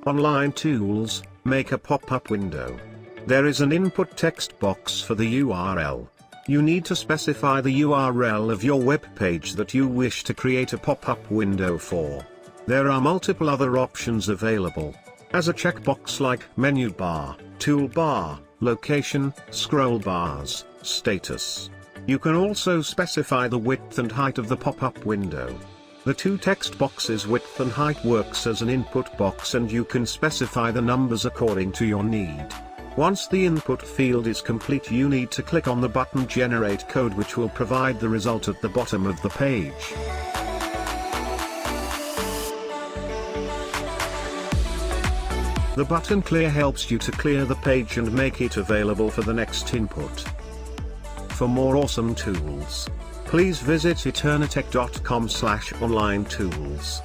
Online tools, make a pop-up window. There is an input text box for the URL. You need to specify the URL of your web page that you wish to create a pop-up window for. There are multiple other options available, as a checkbox like menu bar, toolbar, location, scroll bars, status. You can also specify the width and height of the pop-up window. The two text boxes width and height works as an input box, and you can specify the numbers according to your need. Once the input field is complete, you need to click on the button Generate Code, which will provide the result at the bottom of the page. The button Clear helps you to clear the page and make it available for the next input. For more awesome tools, please visit eternitech.com/online tools.